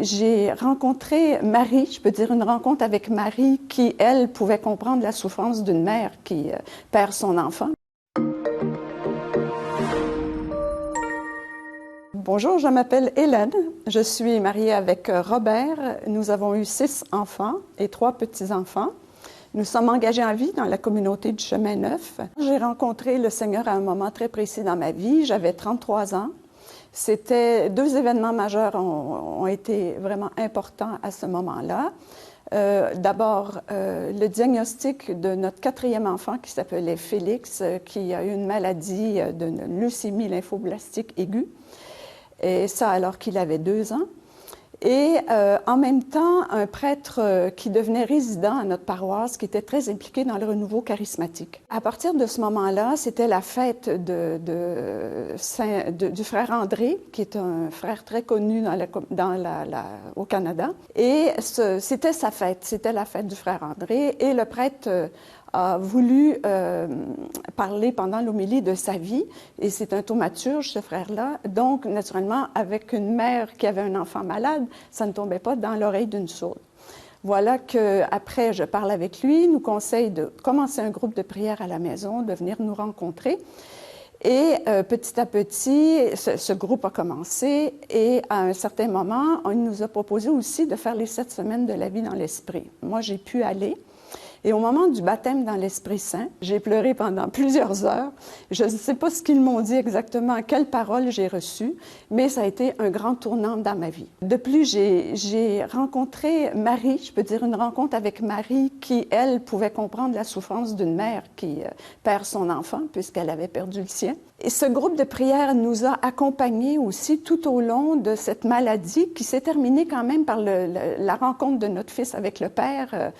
J'ai rencontré Marie, je peux dire une rencontre avec Marie qui, elle, pouvait comprendre la souffrance d'une mère qui perd son enfant. Bonjour, je m'appelle Hélène. Je suis mariée avec Robert. Nous avons eu 6 enfants et 3 petits-enfants. Nous sommes engagés en vie dans la communauté du Chemin Neuf. J'ai rencontré le Seigneur à un moment très précis dans ma vie. J'avais 33 ans. C'était 2 événements majeurs ont été vraiment importants à ce moment-là. D'abord, le diagnostic de notre 4e enfant qui s'appelait Félix, qui a eu une maladie de leucémie lymphoblastique aiguë, et ça alors qu'il avait 2 ans. Et en même temps, un prêtre qui devenait résident à notre paroisse, qui était très impliqué dans le renouveau charismatique. À partir de ce moment-là, c'était la fête du frère André, qui est un frère très connu au Canada. Et c'était sa fête, c'était la fête du frère André. Et le prêtre a voulu parler pendant l'homélie de sa vie, et c'est un thaumaturge, ce frère-là. Donc, naturellement, avec une mère qui avait un enfant malade, ça ne tombait pas dans l'oreille d'une sourde. Voilà qu'après, je parle avec lui, il nous conseille de commencer un groupe de prière à la maison, de venir nous rencontrer. Et petit à petit, ce groupe a commencé, et à un certain moment, on nous a proposé aussi de faire les 7 semaines de la vie dans l'Esprit. Moi, j'ai pu aller. Et au moment du baptême dans l'Esprit Saint, j'ai pleuré pendant plusieurs heures. Je ne sais pas ce qu'ils m'ont dit exactement, quelles paroles j'ai reçues, mais ça a été un grand tournant dans ma vie. De plus, j'ai rencontré Marie, je peux dire une rencontre avec Marie qui, elle, pouvait comprendre la souffrance d'une mère qui perd son enfant, puisqu'elle avait perdu le sien. Et ce groupe de prière nous a accompagnés aussi tout au long de cette maladie qui s'est terminée quand même par la rencontre de notre fils avec le père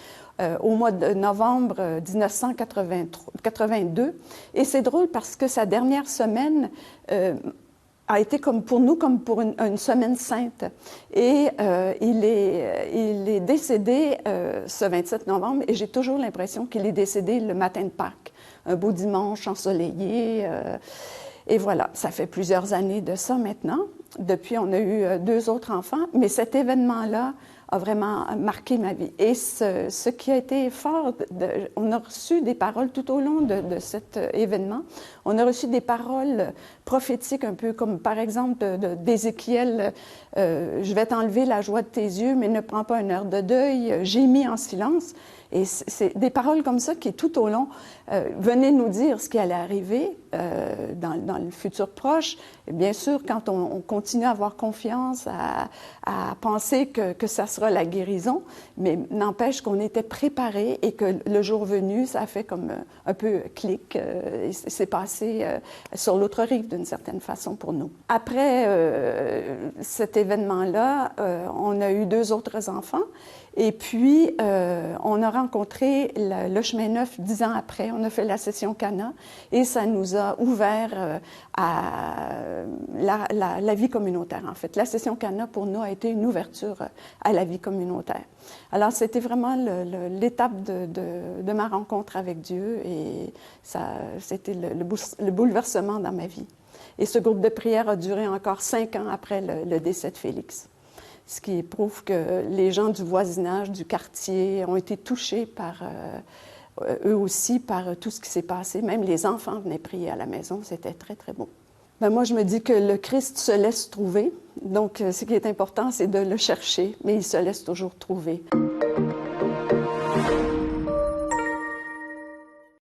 au mois de novembre 1982. Et c'est drôle parce que sa dernière semaine a été comme pour nous, comme pour une semaine sainte. Et il est décédé ce 27 novembre, et j'ai toujours l'impression qu'il est décédé le matin de Pâques. Un beau dimanche ensoleillé. Et voilà, ça fait plusieurs années de ça maintenant. Depuis, on a eu 2 autres enfants, mais cet événement-là a vraiment marqué ma vie. Et ce qui a été fort, on a reçu des paroles tout au long de cet événement. On a reçu des paroles prophétiques, un peu comme par exemple d'Ézéchiel, je vais t'enlever la joie de tes yeux, mais ne prends pas une heure de deuil, gémis en silence. Et c'est des paroles comme ça qui, tout au long, venaient nous dire ce qui allait arriver dans le futur proche. Et bien sûr, quand on continue à avoir confiance, à penser que ça sera la guérison, mais n'empêche qu'on était préparés et que le jour venu, ça a fait comme un peu clic. C'est passé sur l'autre rive d'une certaine façon pour nous. Après cet événement-là, on a eu 2 autres enfants. Et puis, on a rencontré le Chemin Neuf 10 ans après. On a fait la session Cana, et ça nous a ouvert à la vie communautaire, en fait. La session Cana, pour nous, a été une ouverture à la vie communautaire. Alors, c'était vraiment l'étape de ma rencontre avec Dieu, et c'était le bouleversement dans ma vie. Et ce groupe de prière a duré encore 5 ans après le décès de Félix. Ce qui prouve que les gens du voisinage, du quartier, ont été touchés par, eux aussi, par tout ce qui s'est passé. Même les enfants venaient prier à la maison, c'était très, très beau. Ben moi, je me dis que le Christ se laisse trouver. Donc, ce qui est important, c'est de le chercher, mais il se laisse toujours trouver.